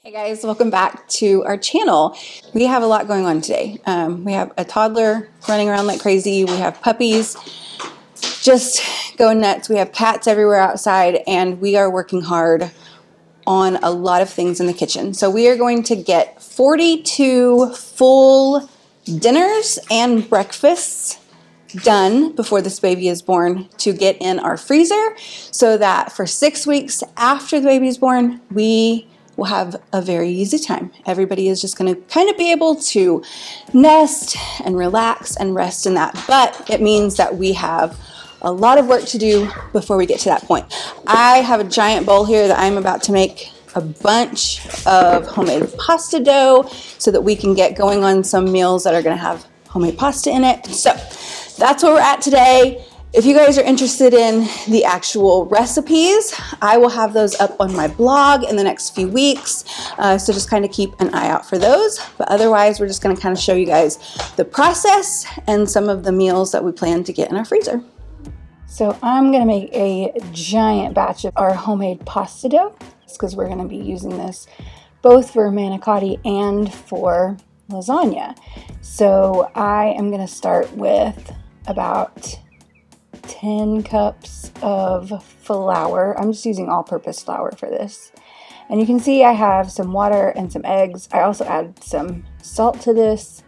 Hey guys, welcome back to our channel. We have a lot going on today. We have a toddler running around like crazy. We have puppies just going nuts. We have cats everywhere outside, and we are working hard on a lot of things in the kitchen. So we are going to get 42 full dinners and breakfasts done before this baby is born to get in our freezer so that for 6 weeks after the baby is born, we will have a very easy time. Everybody is just going to kind of be able to nest and relax and rest in that. But it means that we have a lot of work to do before we get to that point. I have a giant bowl here that I'm about to make a bunch of homemade pasta dough so that we can get going on some meals that are going to have homemade pasta in it. So that's where we're at today. If you guys are interested in the actual recipes, I will have those up on my blog in the next few weeks. So just kind of keep an eye out for those. But otherwise, we're just going to kind of show you guys the process and some of the meals that we plan to get in our freezer. So I'm going to make a giant batch of our homemade pasta dough because we're going to be using this both for manicotti and for lasagna. So I am going to start with about 10 cups of flour. I'm just using all-purpose flour for this. And you can see I have some water and some eggs. I also add some salt to this.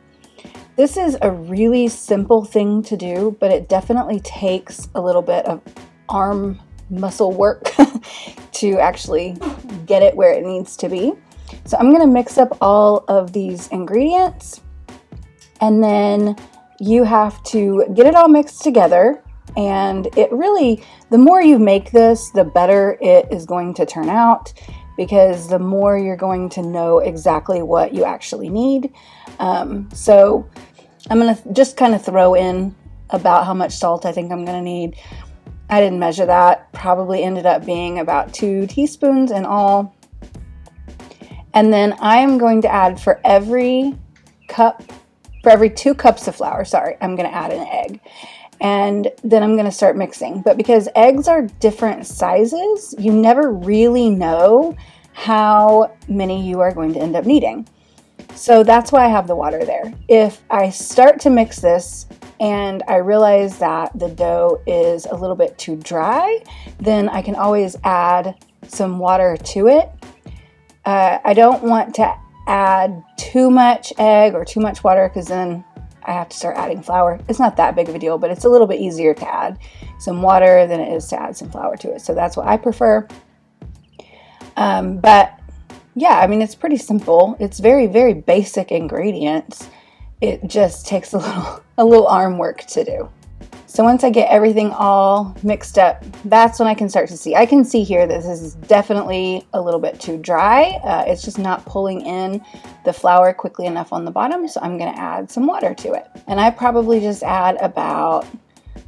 This is a really simple thing to do, but it definitely takes a little bit of arm muscle work to actually get it where it needs to be. So I'm going to mix up all of these ingredients, and then you have to get it all mixed together. And it really, the more you make this, the better it is going to turn out, because the more you're going to know exactly what you actually need. So I'm going to just kind of throw in about how much salt I think I'm going to need. I didn't measure that. Probably ended up being about 2 teaspoons in all. And then I'm going to add for every 2 cups of flour, I'm going to add an egg. And then I'm going to start mixing. But because eggs are different sizes, you never really know how many you are going to end up needing. So that's why I have the water there. If I start to mix this and I realize that the dough is a little bit too dry, then I can always add some water to it. I don't want to add too much egg or too much water, because then I have to start adding flour. It's not that big of a deal, but it's a little bit easier to add some water than it is to add some flour to it. So that's what I prefer. But yeah, I mean, it's pretty simple. It's very, very basic ingredients. It just takes a little arm work to do. So once I get everything all mixed up, that's when I can start to see. I can see here that this is definitely a little bit too dry. It's just not pulling in the flour quickly enough on the bottom, so I'm going to add some water to it. And I probably just add about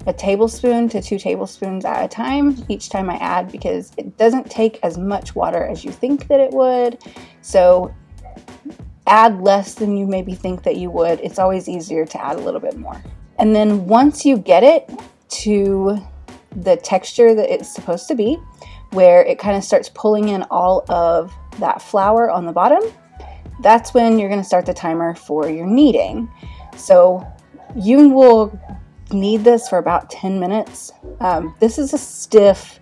1 tablespoon to 2 tablespoons at a time each time I add, because it doesn't take as much water as you think that it would. So add less than you maybe think that you would. It's always easier to add a little bit more. And then once you get it to the texture that it's supposed to be, where it kind of starts pulling in all of that flour on the bottom, that's when you're going to start the timer for your kneading. So you will knead this for about 10 minutes. This is a stiff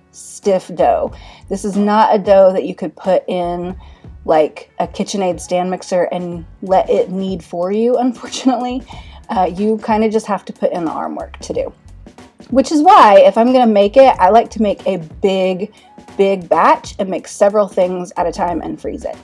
dough. This is not a dough that you could put in like a KitchenAid stand mixer and let it knead for you, unfortunately. You kind of just have to put in the arm work to do. Which is why, if I'm going to make it, I like to make a big batch and make several things at a time and freeze it.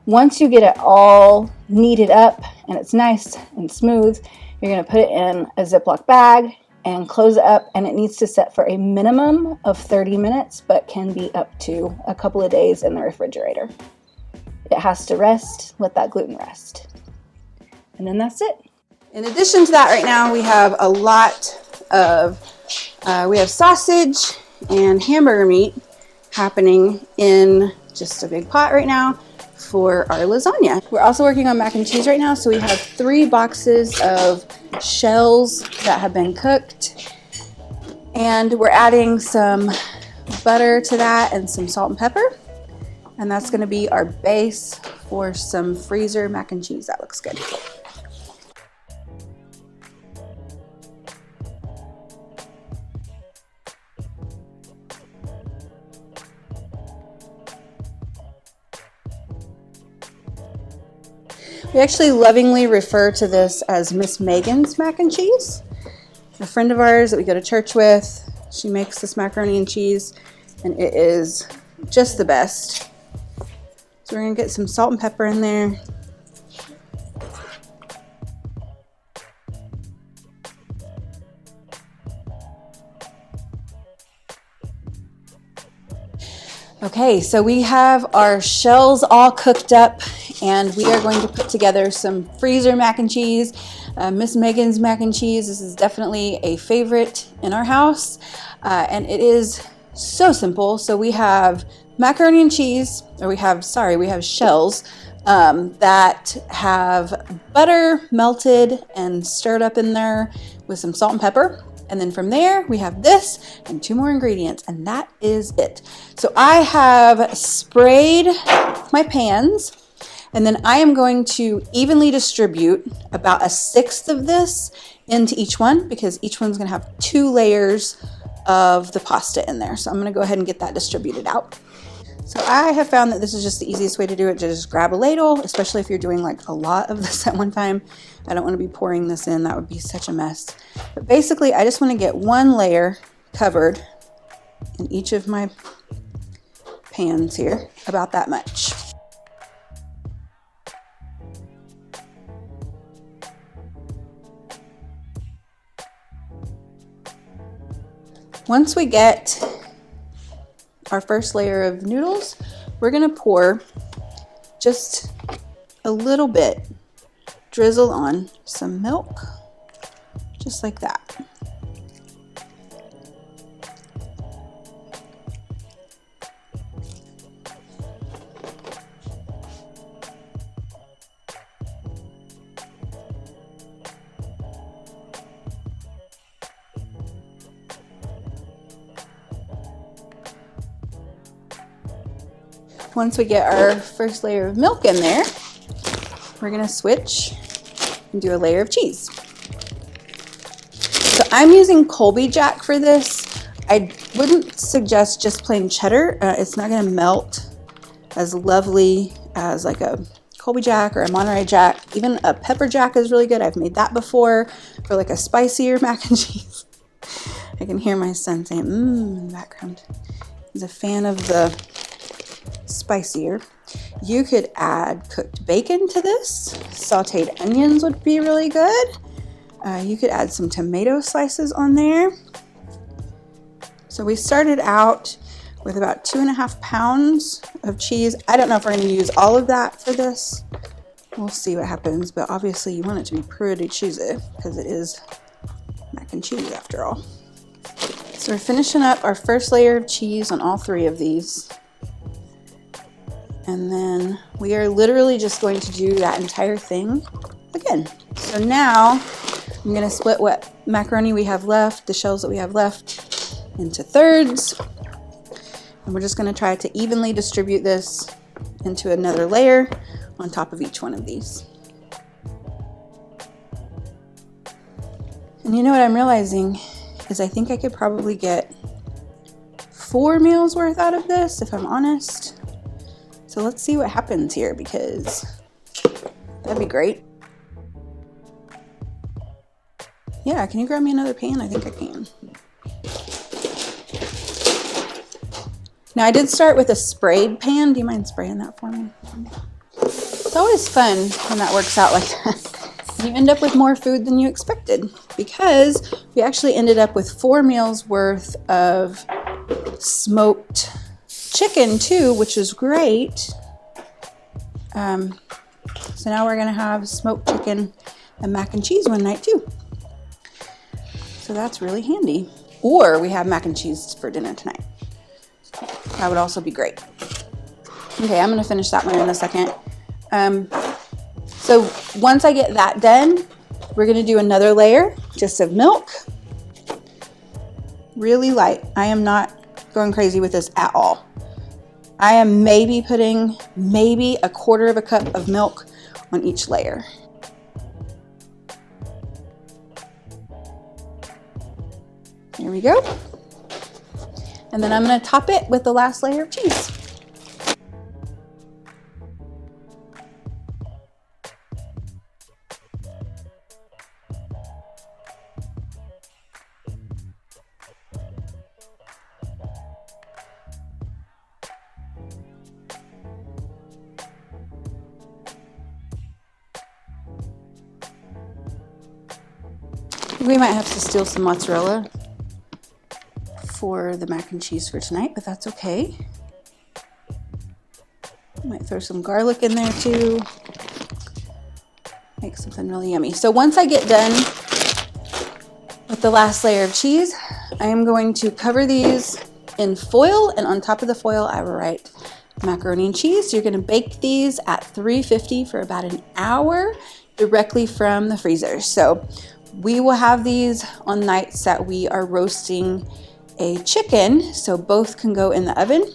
Once you get it all kneaded up and it's nice and smooth, you're going to put it in a Ziploc bag and close it up, and it needs to set for a minimum of 30 minutes, but can be up to a couple of days in the refrigerator. It has to rest, let that gluten rest. And then that's it. In addition to that, right now we have a lot of, we have sausage and hamburger meat happening in just a big pot right now for our lasagna. We're also working on mac and cheese right now, so we have 3 boxes of shells that have been cooked, and we're adding some butter to that and some salt and pepper. And that's going to be our base for some freezer mac and cheese. That looks good. We actually lovingly refer to this as Miss Megan's mac and cheese. A friend of ours that we go to church with, she makes this macaroni and cheese, and it is just the best. So we're gonna get some salt and pepper in there. Okay, so we have our shells all cooked up, and we are going to put together some freezer mac and cheese. Miss Megan's mac and cheese, this is definitely a favorite in our house, and it is so simple. So we have macaroni and cheese, or we have shells that have butter melted and stirred up in there with some salt and pepper. And then from there, we have this and 2 more ingredients, and that is it. So I have sprayed my pans, and then I am going to evenly distribute about 1/6 of this into each one, because each one's gonna have 2 layers of the pasta in there. So I'm gonna go ahead and get that distributed out. So I have found that this is just the easiest way to do it, to just grab a ladle, especially if you're doing like a lot of this at one time. I don't want to be pouring this in, that would be such a mess. But basically, I just want to get 1 layer covered in each of my pans here, about that much. Once we get our first layer of noodles, we're gonna pour just a little bit, drizzle on some milk, just like that. Once we get our first layer of milk in there, we're gonna switch and do a layer of cheese. So I'm using Colby Jack for this. I wouldn't suggest just plain cheddar. It's not gonna melt as lovely as like a Colby Jack or a Monterey Jack. Even a pepper jack is really good. I've made that before for like a spicier mac and cheese. I can hear my son saying in the background. He's a fan of the spicier. You could add cooked bacon to this. Sauteed onions would be really good. You could add some tomato slices on there. So we started out with about 2.5 pounds of cheese. I don't know if we're going to use all of that for this. We'll see what happens, but obviously you want it to be pretty cheesy because it is mac and cheese after all. So we're finishing up our first layer of cheese on all 3 of these. And then we are literally just going to do that entire thing again. So now I'm gonna split what macaroni we have left, the shells that we have left, into thirds. And we're just gonna try to evenly distribute this into another layer on top of each one of these. And you know what I'm realizing is I think I could probably get 4 meals worth out of this, if I'm honest. So let's see what happens here, because that'd be great. Yeah, can you grab me another pan? I think I can. Now I did start with a sprayed pan. Do you mind spraying that for me? It's always fun when that works out like that. You end up with more food than you expected, because we actually ended up with 4 meals worth of smoked chicken too, which is great. So now we're gonna have smoked chicken and mac and cheese one night too. So that's really handy. Or we have mac and cheese for dinner tonight. That would also be great. Okay, I'm gonna finish that one in a second. So once I get that done, we're gonna do another layer just of milk. Really light. I am not going crazy with this at all. I am maybe putting maybe a quarter of a cup of milk on each layer. There we go. And then I'm going to top it with the last layer of cheese. We might have to steal some mozzarella for the mac and cheese for tonight, but that's okay. Might throw some garlic in there too. Make something really yummy. So once I get done with the last layer of cheese, I am going to cover these in foil, and on top of the foil I will write macaroni and cheese. You're going to bake these at 350 for about an hour directly from the freezer. So we will have these on nights that we are roasting a chicken, so both can go in the oven.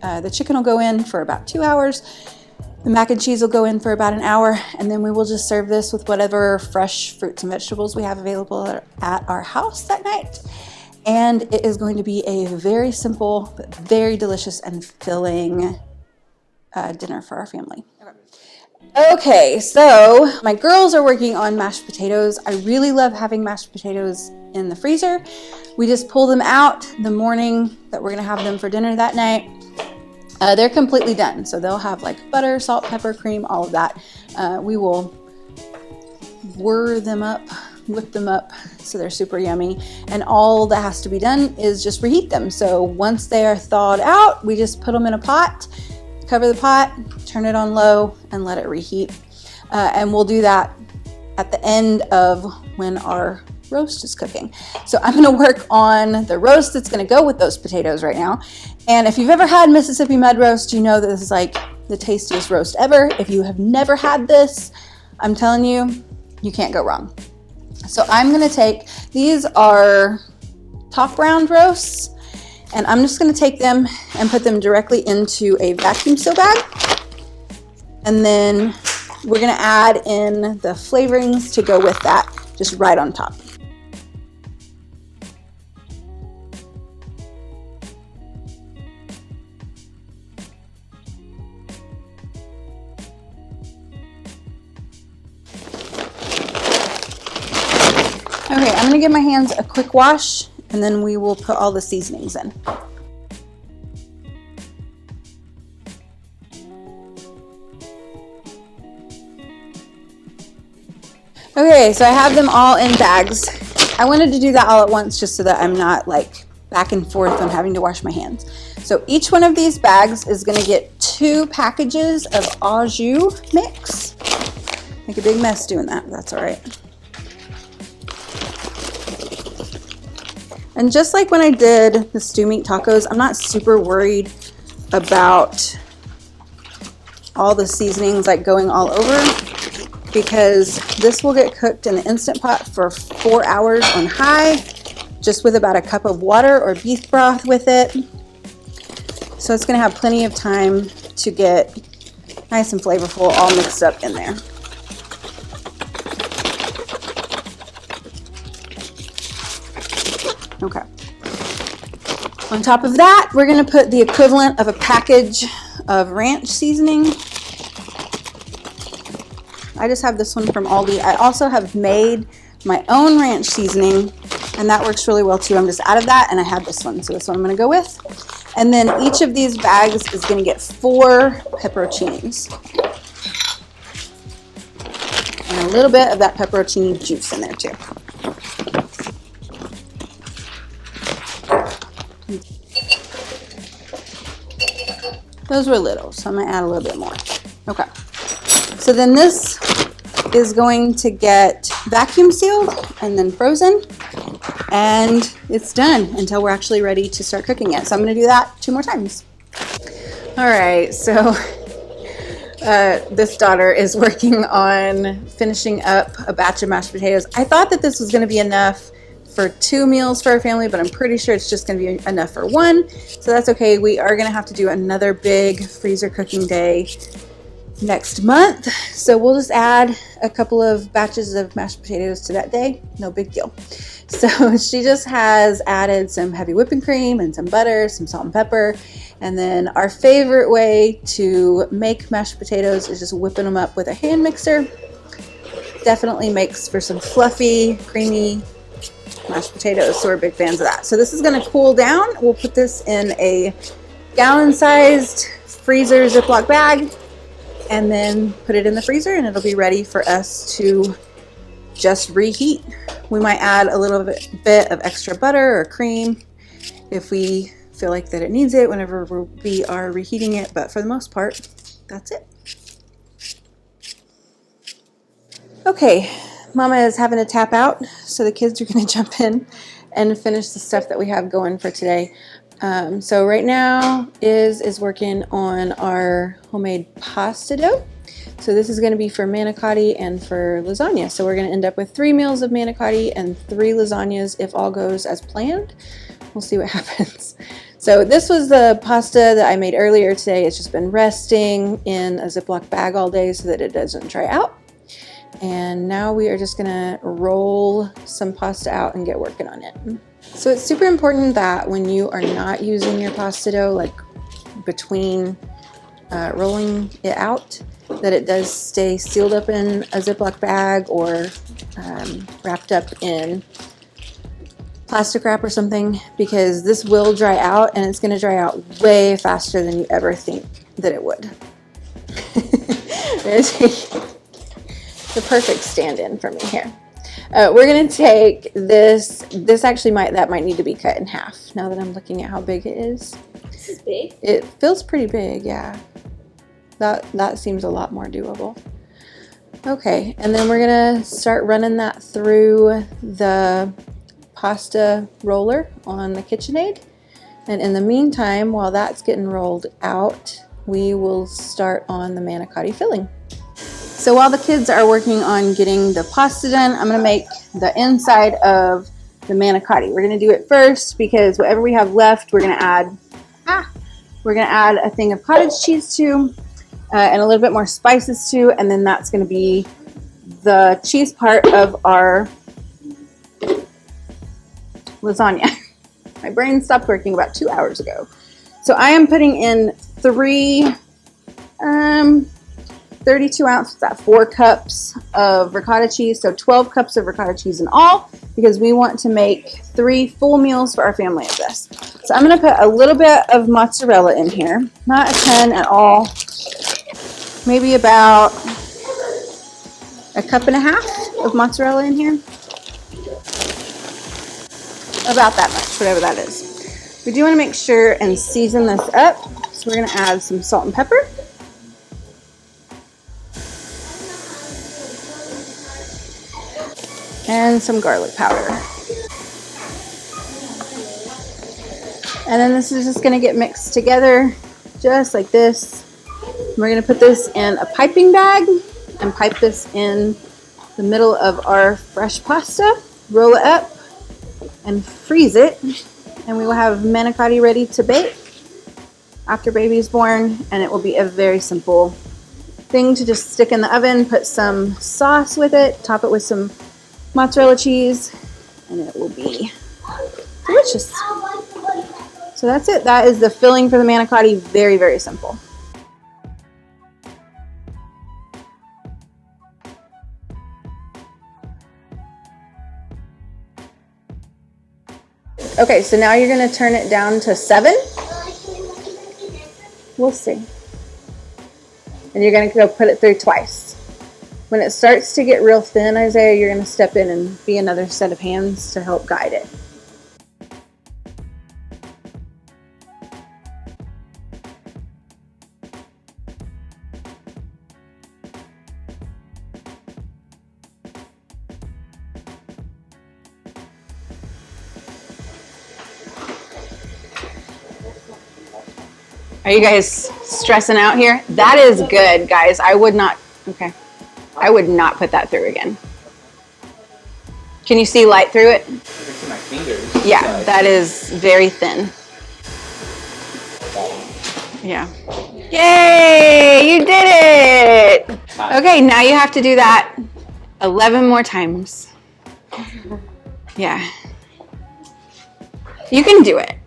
The chicken will go in for about 2 hours. The mac and cheese will go in for about an hour, and then we will just serve this with whatever fresh fruits and vegetables we have available at our house that night. And it is going to be a very simple, but very delicious and filling dinner for our family. Okay, so my girls are working on mashed potatoes. I really love having mashed potatoes in the freezer. We just pull them out the morning that we're gonna have them for dinner that night. They're completely done, so they'll have like butter, salt, pepper, cream, all of that. We will whip them up so they're super yummy, and all that has to be done is just reheat them. So once they are thawed out, we just put them in a pot, cover the pot, turn it on low, and let it reheat. And we'll do that at the end of when our roast is cooking. So I'm gonna work on the roast that's gonna go with those potatoes right now. And if you've ever had Mississippi mud roast, you know that this is like the tastiest roast ever. If you have never had this, I'm telling you, you can't go wrong. So I'm gonna take, these are top round roasts, and I'm just gonna take them and put them directly into a vacuum seal bag. And then we're gonna add in the flavorings to go with that, just right on top. Okay, I'm gonna give my hands a quick wash, and then we will put all the seasonings in. Okay, so I have them all in bags. I wanted to do that all at once just so that I'm not like back and forth on having to wash my hands. So each one of these bags is gonna get 2 packages of au jus mix. Make a big mess doing that, but that's all right. And just like when I did the stew meat tacos, I'm not super worried about all the seasonings like going all over, because this will get cooked in the Instant Pot for 4 hours on high, just with about a cup of water or beef broth with it. So it's gonna have plenty of time to get nice and flavorful, all mixed up in there. Okay. On top of that, we're gonna put the equivalent of a package of ranch seasoning. I just have this one from Aldi. I also have made my own ranch seasoning, and that works really well too. I'm just out of that, and I have this one, so this one I'm gonna go with. And then each of these bags is gonna get 4 pepperoncinis. And a little bit of that pepperoncini juice in there too. Those were little, so I'm gonna add a little bit more. Okay. So then this is going to get vacuum sealed and then frozen, and it's done until we're actually ready to start cooking it. So I'm gonna do that 2 more times. All right, so this daughter is working on finishing up a batch of mashed potatoes. I thought that this was gonna be enough for 2 meals for our family, but I'm pretty sure it's just gonna be enough for 1. So that's okay. We are gonna have to do another big freezer cooking day next month. So we'll just add a couple of batches of mashed potatoes to that day. No big deal. So she just has added some heavy whipping cream and some butter, some salt and pepper. And then our favorite way to make mashed potatoes is just whipping them up with a hand mixer. Definitely makes for some fluffy, creamy mashed potatoes. So we're big fans of that. So this is gonna cool down. We'll put this in a gallon-sized freezer Ziploc bag and then put it in the freezer, and it'll be ready for us to just reheat. We might add a little bit of extra butter or cream if we feel like that it needs it whenever we are reheating it, but for the most part, that's it. Okay, Mama is having to tap out, so the kids are gonna jump in and finish the stuff that we have going for today. So right now is working on our homemade pasta dough. So this is going to be for manicotti and for lasagna. So we're going to end up with 3 meals of manicotti and 3 lasagnas if all goes as planned. We'll see what happens. So this was the pasta that I made earlier today. It's just been resting in a Ziploc bag all day so that it doesn't dry out. And now we are just going to roll some pasta out and get working on it. So it's super important that when you are not using your pasta dough, like between rolling it out, that it does stay sealed up in a Ziploc bag or wrapped up in plastic wrap or something, because this will dry out, and it's going to dry out way faster than you ever think that it would. The perfect stand-in for me here. We're gonna take this actually might need to be cut in half now that I'm looking at how big it is. This is big. It feels pretty big, yeah. That seems a lot more doable. Okay, and then we're gonna start running that through the pasta roller on the KitchenAid. And in the meantime, while that's getting rolled out, we will start on the manicotti filling. So while the kids are working on getting the pasta done, I'm going to make the inside of the manicotti. We're going to do it first because whatever we have left, we're going to add a thing of cottage cheese to, and a little bit more spices to, and then that's going to be the cheese part of our lasagna. My brain stopped working about 2 hours ago. So I am putting in 3 32 ounces, that's 4 cups of ricotta cheese, so 12 cups of ricotta cheese in all, because we want to make 3 full meals for our family of this. So I'm going to put a little bit of mozzarella in here, not a ton at all, maybe about 1.5 cups of mozzarella in here, about that much, whatever that is. We do want to make sure and season this up, so we're going to add some salt and pepper. And some garlic powder. And then this is just going to get mixed together just like this. We're going to put this in a piping bag and pipe this in the middle of our fresh pasta, roll it up and freeze it, and we will have manicotti ready to bake after baby is born, and it will be a very simple thing to just stick in the oven, put some sauce with it, top it with some mozzarella cheese, and it will be delicious. So that's it. That is the filling for the manicotti. Very, very simple. Okay, so now you're going to turn it down to 7. We'll see. And you're going to go put it through twice. When it starts to get real thin, Isaiah, you're going to step in and be another set of hands to help guide it. Are you guys stressing out here? That is good, guys. I would not put that through again. Can you see light through it? I can see my fingers. Yeah, that is very thin. Yeah. Yay! You did it! Okay, now you have to do that 11 more times. Yeah. You can do it.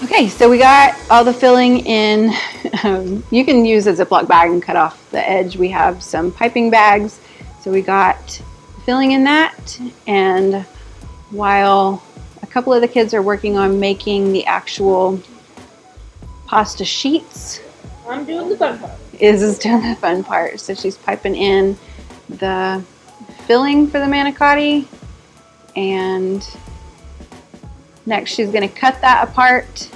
Okay, so we got all the filling in. You can use a Ziploc bag and cut off the edge. We have some piping bags. So we got filling in that. And while a couple of the kids are working on making the actual pasta sheets, I'm doing the fun part. Iz is doing the fun part. So she's piping in the filling for the manicotti. And next she's going to cut that apart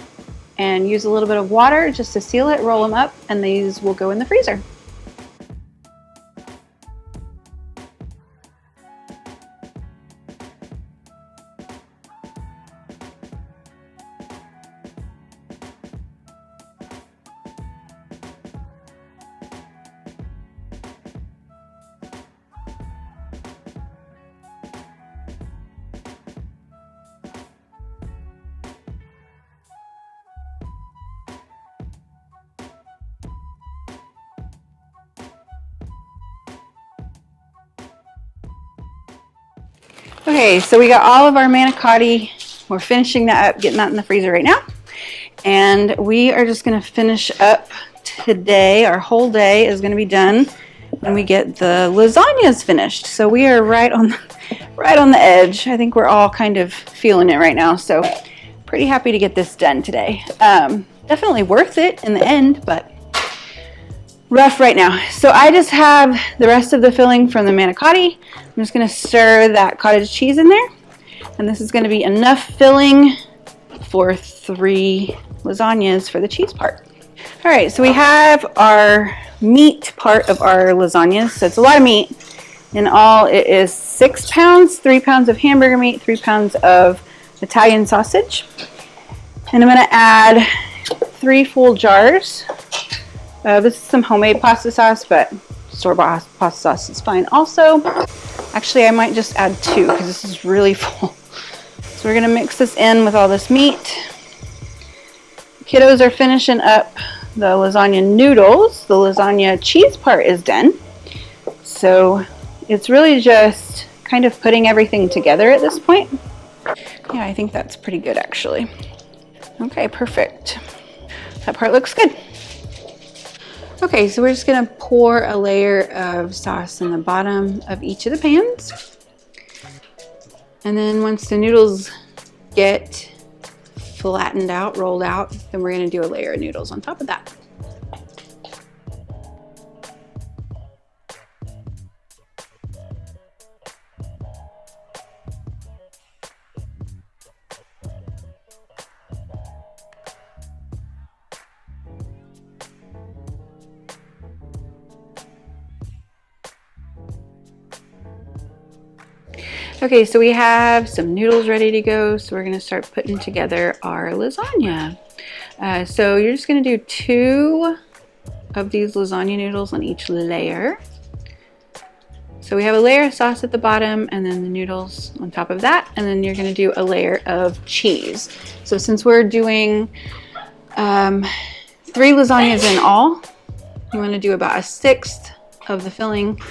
and use a little bit of water just to seal it, roll them up, and these will go in the freezer. Okay, so we got all of our manicotti. We're finishing that up, getting that in the freezer right now. And we are just gonna finish up today. Our whole day is gonna be done when we get the lasagnas finished. So we are right on the edge. I think we're all kind of feeling it right now. So pretty happy to get this done today. Definitely worth it in the end, but rough right now. So I just have the rest of the filling from the manicotti. I'm just going to stir that cottage cheese in there. And this is going to be enough filling for 3 lasagnas for the cheese part. All right, so we have our meat part of our lasagnas. So it's a lot of meat. In all, it is 6 pounds, 3 pounds of hamburger meat, 3 pounds of Italian sausage. And I'm going to add 3 full jars. This is some homemade pasta sauce, but store-bought pasta sauce is fine also. Actually, I might just add 2 because this is really full. So we're gonna mix this in with all this meat. Kiddos are finishing up the lasagna noodles. The lasagna cheese part is done. So it's really just kind of putting everything together at this point. Yeah, I think that's pretty good actually. Okay, perfect. That part looks good. Okay, so we're just gonna pour a layer of sauce in the bottom of each of the pans. And then once the noodles get flattened out, rolled out, then we're gonna do a layer of noodles on top of that. Okay, so we have some noodles ready to go. So we're gonna start putting together our lasagna. So you're just gonna do 2 of these lasagna noodles on each layer. So we have a layer of sauce at the bottom and then the noodles on top of that. And then you're gonna do a layer of cheese. So since we're doing 3 lasagnas in all, you wanna do about 1/6 of the filling,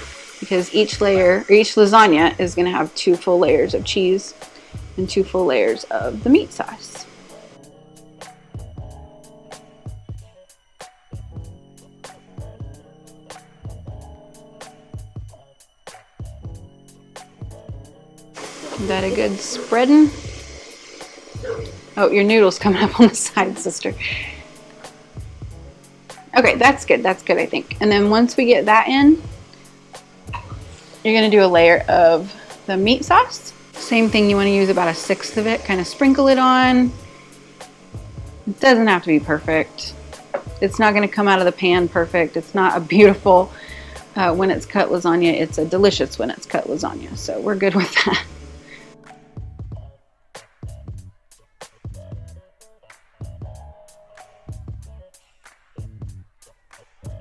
because each layer, or each lasagna is going to have 2 full layers of cheese and 2 full layers of the meat sauce. Is that a good spreading? Oh, your noodle's coming up on the side, sister. Okay, that's good, I think. And then once we get that in, you're gonna do a layer of the meat sauce. Same thing, you wanna use about 1/6 of it, kind of sprinkle it on. It doesn't have to be perfect. It's not gonna come out of the pan perfect. It's not a beautiful when it's cut lasagna. It's a delicious when it's cut lasagna. So we're good with that.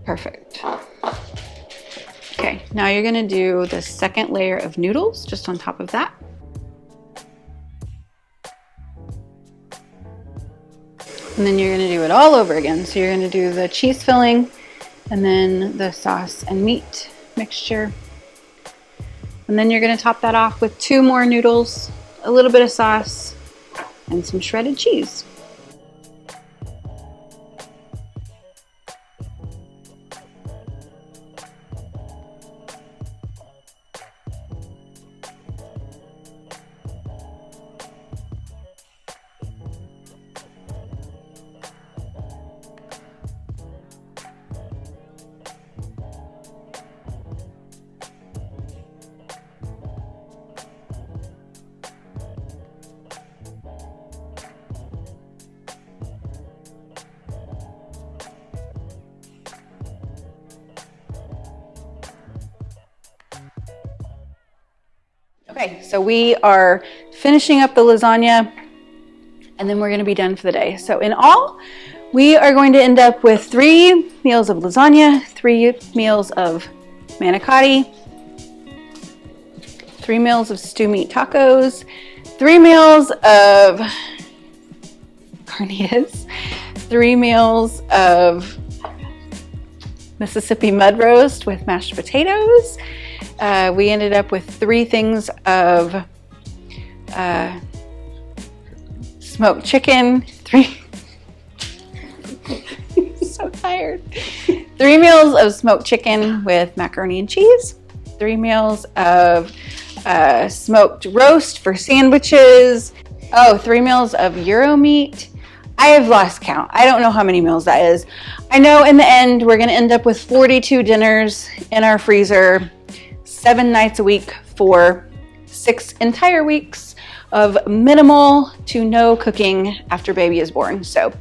Perfect. Okay, now you're gonna do the second layer of noodles just on top of that. And then you're gonna do it all over again. So you're gonna do the cheese filling and then the sauce and meat mixture. And then you're gonna top that off with 2 more noodles, a little bit of sauce, and some shredded cheese. Okay, so we are finishing up the lasagna and then we're gonna be done for the day. So in all, we are going to end up with 3 meals of lasagna, 3 meals of manicotti, 3 meals of stew meat tacos, 3 meals of carnitas, 3 meals of Mississippi mud roast with mashed potatoes. We ended up with 3 things of smoked chicken, so tired. 3 meals of smoked chicken with macaroni and cheese, 3 meals of smoked roast for sandwiches. 3 meals of Euro meat. I have lost count. I don't know how many meals that is. I know in the end, we're gonna end up with 42 dinners in our freezer, 7 nights a week for 6 entire weeks of minimal to no cooking after baby is born. So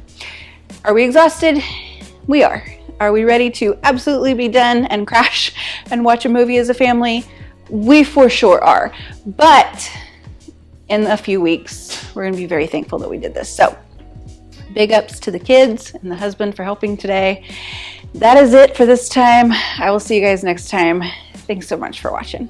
are we exhausted? We are. Are we ready to absolutely be done and crash and watch a movie as a family? We for sure are. But in a few weeks, we're gonna be very thankful that we did this. So big ups to the kids and the husband for helping today. That is it for this time. I will see you guys next time. Thanks so much for watching.